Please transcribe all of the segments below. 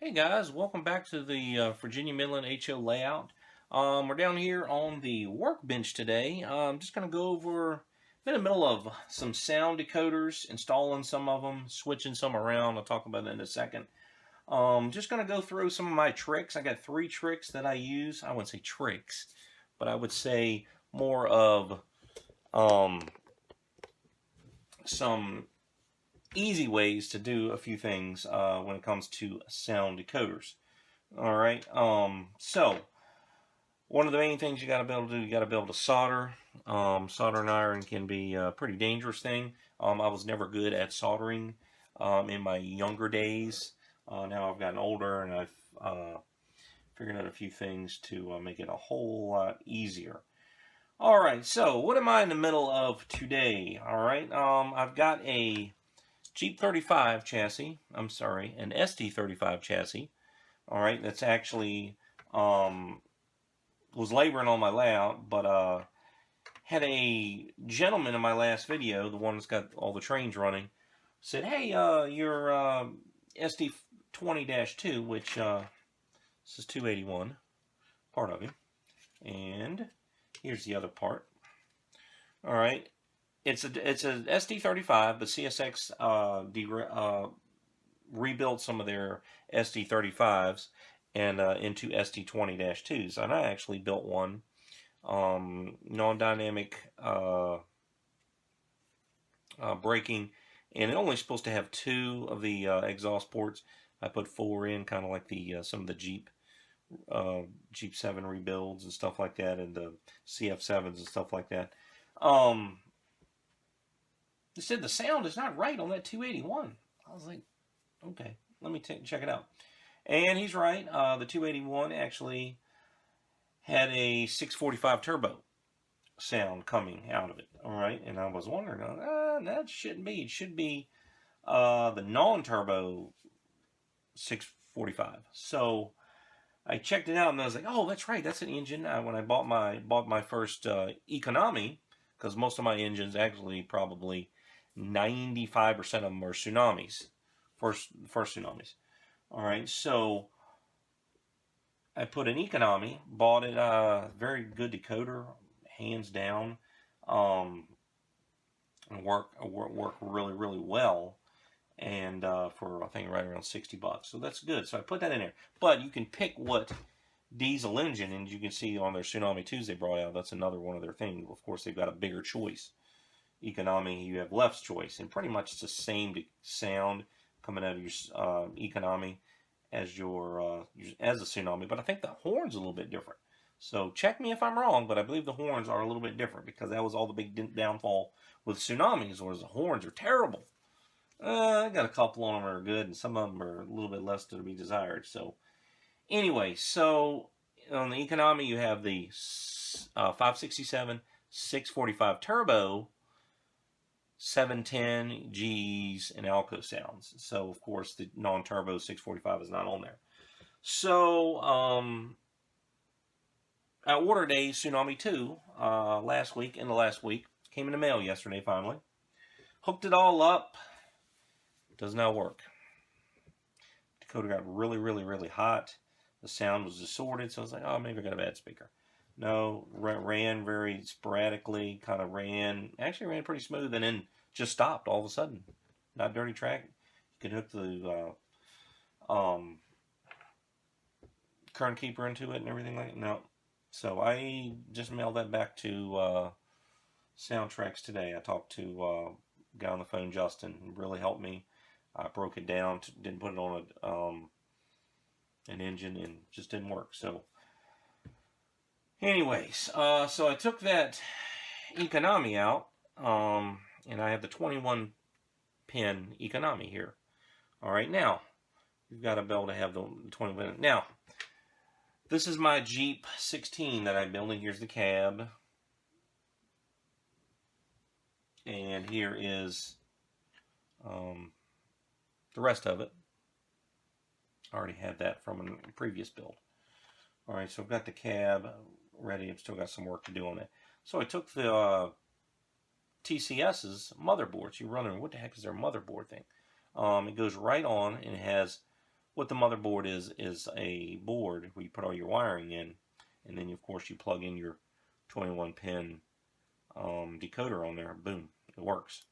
Hey guys, welcome back to the Virginia Midland HO layout. We're down here on the Workbench today. I'm just going to go over, I'm in the middle of some sound decoders, installing some of them, switching some around. I'll talk about that in a second. Just going to go through some of my tricks. I got 3 tricks that I use. I wouldn't say tricks, but I would say more of some easy ways to do a few things when it comes to sound decoders. All right. So one of the main things you got to be able to do, you got to be able to solder. Soldering iron can be a pretty dangerous thing. I was never good at soldering in my younger days. Now I've gotten older and I've figured out a few things to make it a whole lot easier. All right. So what am I in the middle of today? All right. I've got a Jeep 35 chassis. I'm sorry, an SD35 chassis. All right, that's actually was laboring on my layout, but had a gentleman in my last video, the one that's got all the trains running, said, "Hey, your SD20-2, which this is 281, part of him, and here's the other part. All right, it's a SD35, but CSX rebuilt some of their SD35s and into SD20-2s. And I actually built one non-dynamic braking, and it's only supposed to have 2 of the exhaust ports. I put 4 in, kind of like the some of the Jeep 7 rebuilds and stuff like that, and the CF7s and stuff like that. They said the sound is not right on that 281. I was like, okay, let me check it out. And he's right. The 281 actually had a 645 turbo sound coming out of it. All right, and I was wondering, that shouldn't be. It should be the non-turbo 645. So I checked it out, and I was like, oh, that's right. That's an engine. When I bought my first economy, because most of my engines actually probably 95% of them are tsunamis. First tsunamis. All right, so I put an economy, bought it, very good decoder, hands down, and work really well, and for I think right around $60. So that's good. So I put that in there. But you can pick what diesel engine, and you can see on their Tsunami 2s they brought out, that's another one of their things. Of course, they've got a bigger choice. Economy, you have less choice, and pretty much it's the same sound coming out of your economy as your as a Tsunami, but I think the horn's a little bit different. So check me if I'm wrong, but I believe the horns are a little bit different, because that was all the big downfall with Tsunamis, was the horns are terrible. I got a couple on them that are good, and some of them are a little bit less to be desired. So anyway, so on the economy you have the 567 645 turbo, 710 Gs and Alco sounds. So of course the non-turbo 645 is not on there. So I ordered a Tsunami 2 last week. Came in the mail yesterday finally. Hooked it all up. Does not work. Decoder got really hot. The sound was distorted, so I was like, oh, maybe I got a bad speaker. No, ran very sporadically, actually ran pretty smooth, and then just stopped all of a sudden. Not dirty track. You could hook the current keeper into it and everything like that. No. So I just mailed that back to Soundtrax today. I talked to a guy on the phone, Justin, who really helped me. I broke it down, didn't put it on an engine, and just didn't work. So anyways, so I took that economy out, and I have the 21 pin economy here. All right, now you've got to be able to have the 21 pin. Now, this is my Jeep 16 that I'm building. Here's the cab, and here is the rest of it. I already had that from a previous build. All right, so I've got the cab ready. I've still got some work to do on it. So I took the TCS's motherboards. You're running, what the heck is their motherboard thing? It goes right on, and it has what the motherboard is a board where you put all your wiring in, and then of course you plug in your 21 pin decoder on there. Boom, it works.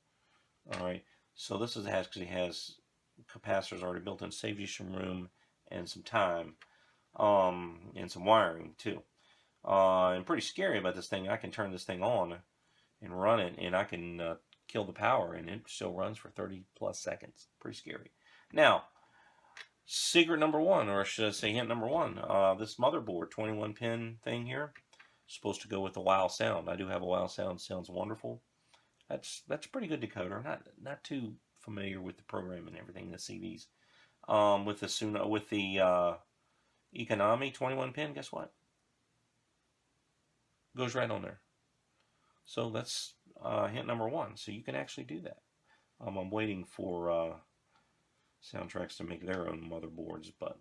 All right. So this is actually has capacitors already built in, saves you some room and some time, and some wiring too. And pretty scary about this thing. I can turn this thing on and run it, and I can kill the power, and it still runs for 30 plus seconds. Pretty scary. Now, secret number one, or should I say hint number one, this motherboard 21 pin thing here is supposed to go with the wow sound. I do have a wow sound. Sounds wonderful. That's a pretty good decoder. Not too familiar with the program and everything, the CVs. With the economy 21 pin, guess what? Goes right on there. So that's hint number one. So you can actually do that. I'm waiting for Soundtracks to make their own motherboards, but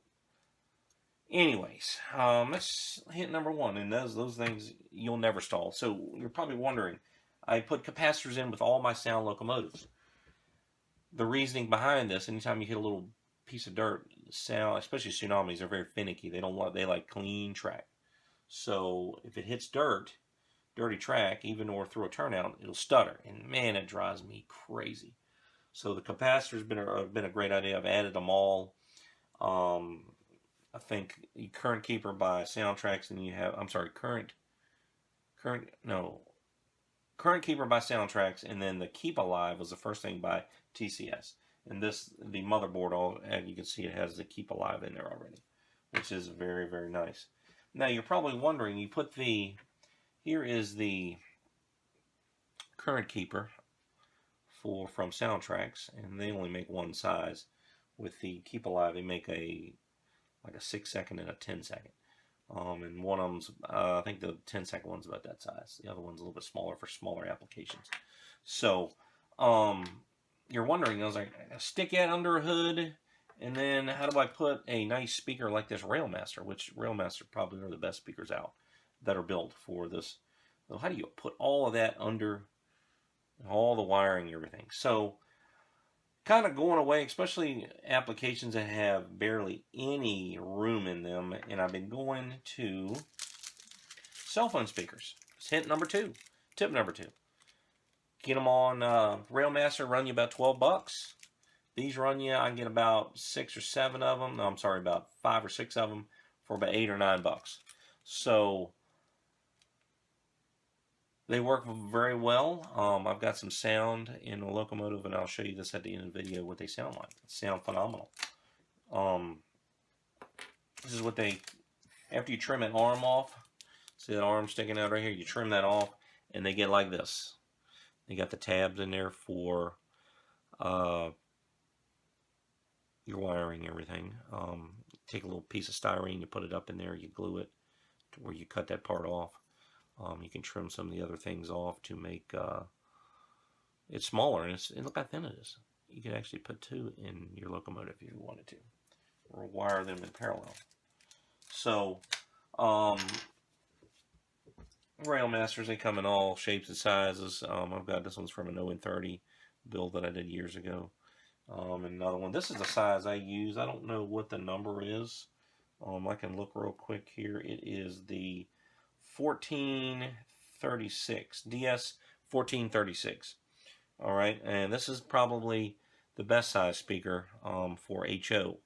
anyways, that's hint number one, and those things you'll never stall. So you're probably wondering, I put capacitors in with all my sound locomotives. The reasoning behind this: anytime you hit a little piece of dirt, sound, especially tsunamis, are very finicky. They like clean track. So if it hits dirty track, even or through a turnout, it'll stutter, and man, it drives me crazy. So the capacitor's been a great idea. I've added them all. I think Current Keeper by Soundtracks, and you have Current Keeper by Soundtracks, and then the Keep Alive was the first thing by TCS. And the motherboard, you can see it has the Keep Alive in there already, which is very, very nice. Now you're probably wondering, here is the Current Keeper from Soundtracks, and they only make one size. With the Keep Alive, they make a 6-second and a 10-second. And one of them's, I think the 10-second one's about that size. The other one's a little bit smaller for smaller applications. So, you're wondering, I was like, stick that under a hood, and then how do I put a nice speaker like this Railmaster, which Railmaster probably are the best speakers out that are built for this. So how do you put all of that under all the wiring and everything? So, kind of going away, especially applications that have barely any room in them, and I've been going to cell phone speakers. It's hint number two, tip number two. Get them on Railmaster, run you about 12 bucks. These run you, I can get about 6 or 7 of them. No, I'm sorry, about 5 or 6 of them for about 8 or 9 bucks. So they work very well. I've got some sound in the locomotive, and I'll show you this at the end of the video what they sound like. They sound phenomenal. This is what after you trim an arm off, see that arm sticking out right here, you trim that off, and they get like this. They got the tabs in there for your wiring and everything. Take a little piece of styrene, you put it up in there, you glue it to where you cut that part off. You can trim some of the other things off to make it smaller, and look how thin it is. You could actually put 2 in your locomotive if you wanted to, or wire them in parallel. So, Railmasters, they come in all shapes and sizes. I've got this one's from an 0-30 build that I did years ago. And another one. This is the size I use. I don't know what the number is. I can look real quick here. It is the 1436, DS 1436. All right, and this is probably the best size speaker for HO.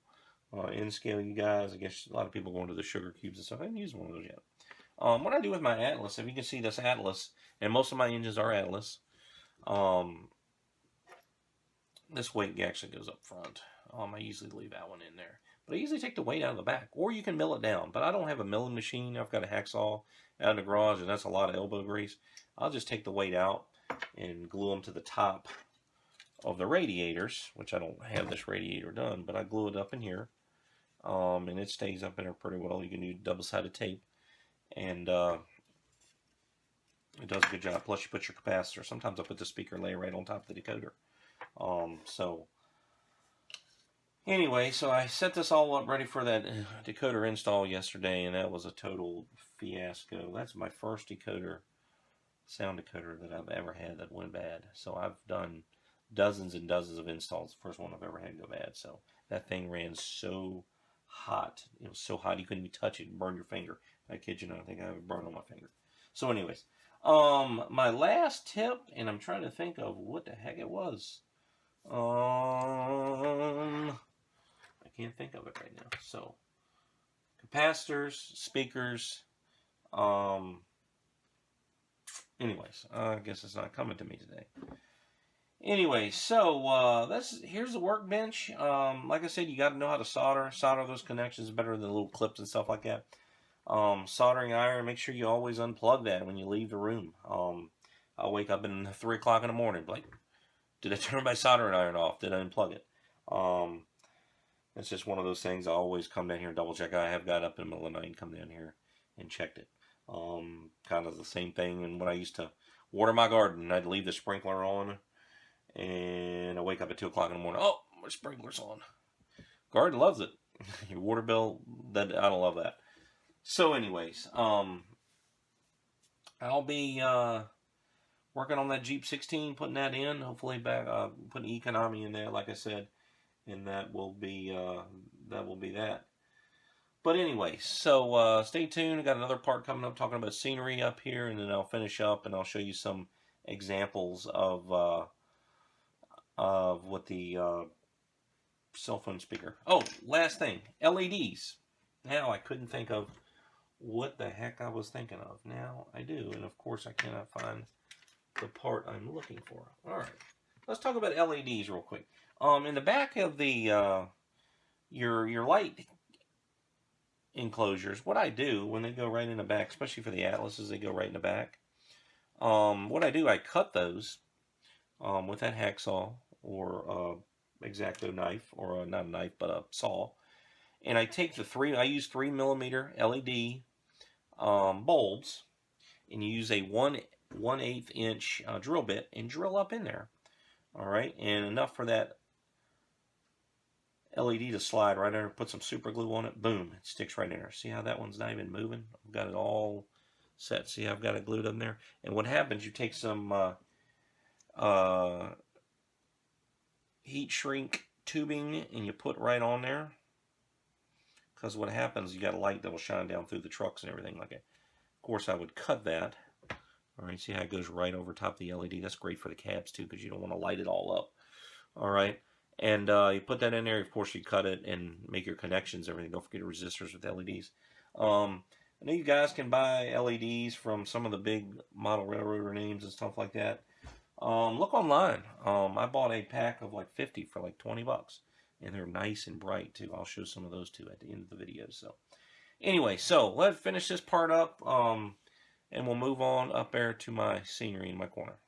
In scale, you guys, I guess a lot of people go into the sugar cubes and stuff. I haven't used one of those yet. What I do with my Atlas, if you can see this Atlas, and most of my engines are Atlas, this weight actually goes up front. I usually leave that one in there. But I usually take the weight out of the back, or you can mill it down. But I don't have a milling machine. I've got a hacksaw out in the garage, and that's a lot of elbow grease. I'll just take the weight out and glue them to the top of the radiators, which I don't have this radiator done, but I glue it up in here, and it stays up in there pretty well. You can do double-sided tape, and it does a good job. Plus, you put your capacitor. Sometimes I put the speaker layer right on top of the decoder. Anyway, so I set this all up ready for that decoder install yesterday, and that was a total fiasco. That's my first sound decoder that I've ever had that went bad. So I've done dozens and dozens of installs. The first one I've ever had go bad. So that thing ran so hot. It was so hot you couldn't even touch it and burn your finger. I kid you not. I think I have a burn on my finger. So anyways, my last tip, and I'm trying to think of what the heck it was. I can't think of it right now. So capacitors, speakers. Anyways, I guess it's not coming to me today. Anyway, so here's the workbench. Like I said, you got to know how to solder. Solder those connections better than little clips and stuff like that. Soldering iron, make sure you always unplug that when you leave the room. I'll wake up at 3 o'clock in the morning, like, did I turn my soldering iron off? Did I unplug it? It's just one of those things. I always come down here and double check. I have got up in the middle of the night and come down here and checked it. Kind of the same thing. And when I used to water my garden, I'd leave the sprinkler on, and I wake up at 2 o'clock in the morning. Oh, my sprinkler's on. Garden loves it. Your water bill, that I don't love that. So, anyways, I'll be working on that Jeep 16, putting that in. Hopefully, putting economy in there, like I said, and that will be that. But anyway, so stay tuned. I got another part coming up talking about scenery up here, and then I'll finish up and I'll show you some examples of what the cell phone speaker. Oh, last thing, LEDs. Now I couldn't think of what the heck I was thinking of. Now I do, and of course I cannot find the part I'm looking for. All right, let's talk about LEDs real quick. In the back of the your light enclosures, what I do when they go right in the back, especially for the Atlases, they go right in the back. What I do, I cut those with that hacksaw or X-Acto knife, or not a knife, but a saw, and I take I use 3mm LED bulbs, and you use a 1/8 inch drill bit and drill up in there. All right, and enough for that LED to slide right there. Put some super glue on it. Boom, it sticks right in there. See how that one's not even moving? I've got it all set. See, I've got it glued in there. And what happens, you take some heat shrink tubing and you put right on there. Because what happens, you got a light that will shine down through the trucks and everything like that. Of course, I would cut that. All right, see how it goes right over top of the LED? That's great for the cabs too, because you don't want to light it all up. All right. And you put that in there. Of course, you cut it and make your connections, everything. Don't forget resistors with LEDs. I know you guys can buy LEDs from some of the big model railroader names and stuff like that. Look online. I bought a pack of like 50 for like 20 bucks. And they're nice and bright too. I'll show some of those too at the end of the video. So anyway, so let's finish this part up. And we'll move on up there to my scenery in my corner.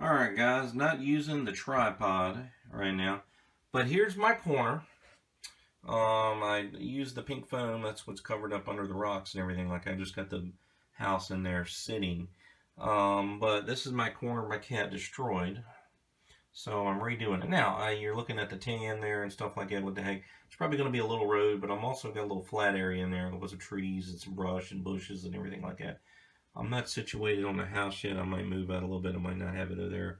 Alright guys, not using the tripod right now, but here's my corner. I use the pink foam, that's what's covered up under the rocks and everything, like I just got the house in there sitting. But this is my corner my cat destroyed, so I'm redoing it. Now, you're looking at the tan there and stuff like that, what the heck. It's probably going to be a little road, but I'm also got a little flat area in there with some trees and some brush and bushes and everything like that. I'm not situated on the house yet. I might move out a little bit. I might not have it there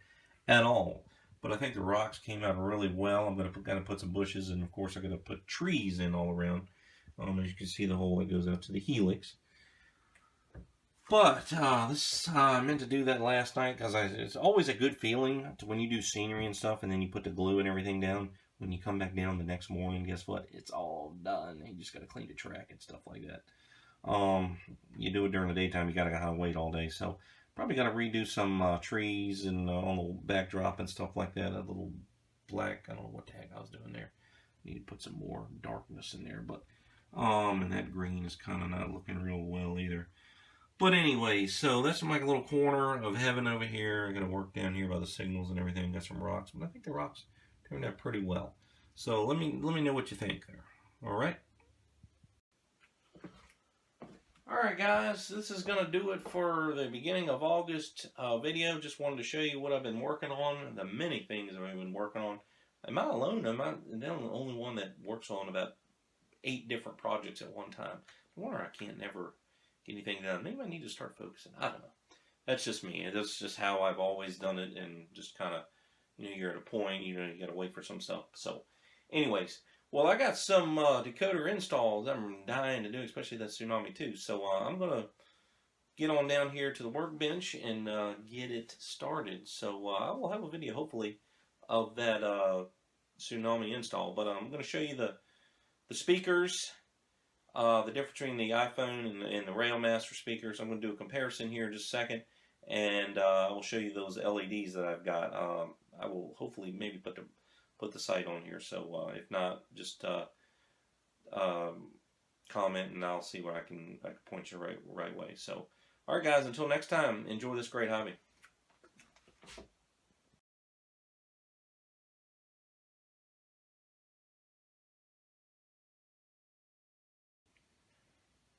at all. But I think the rocks came out really well. I'm going to put some bushes, and of course I'm going to put trees in all around. As you can see, the hole that goes out to the helix. But I meant to do that last night because it's always a good feeling when you do scenery and stuff, and then you put the glue and everything down. When you come back down the next morning, guess what? It's all done. You just got to clean the track and stuff like that. You do it during the daytime, you gotta kind of wait all day. So probably gotta redo some trees and on the backdrop and stuff like that. A little black, I don't know what the heck I was doing there. Need to put some more darkness in there, but and that green is kind of not looking real well either. But anyway, so that's my little corner of heaven over here. I'm gonna work down here by the signals and everything. Got some rocks, but I think the rocks turned out pretty well. So let me know what you think there. All right. Alright guys, this is going to do it for the beginning of August video. Just wanted to show you what I've been working on, the many things I've been working on. Am I alone? Am I the only one that works on about 8 different projects at one time? I wonder I can't never get anything done. Maybe I need to start focusing. I don't know. That's just me. That's just how I've always done it, and just kind of, you're at a point, you got to wait for some stuff. So, anyways, well, I got some decoder installs I'm dying to do, especially that Tsunami 2. So I'm gonna get on down here to the workbench and get it started. So I will have a video, hopefully, of that Tsunami install. But I'm going to show you the speakers, the difference between the iPhone and the Railmaster speakers. I'm going to do a comparison here in just a second, and I will show you those LEDs that I've got. I will hopefully maybe put the site on here. So if not, just comment and I'll see where I can point you right way. So, all right, guys. Until next time, enjoy this great hobby.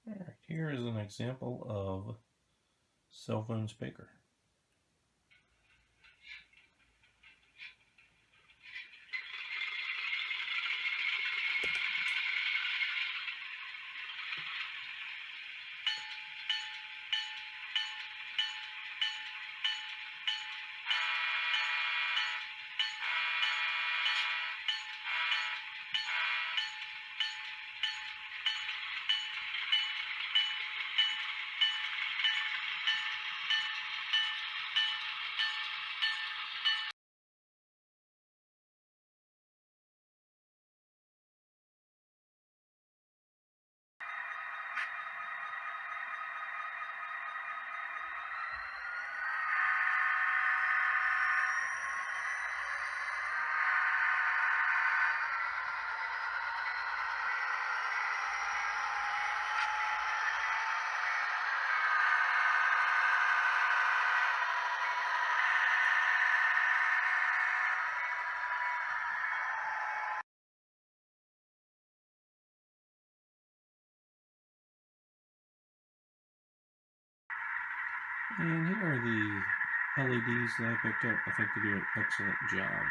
All right, here is an example of cell phone speaker. And here are the LEDs that I picked up. I think they do an excellent job.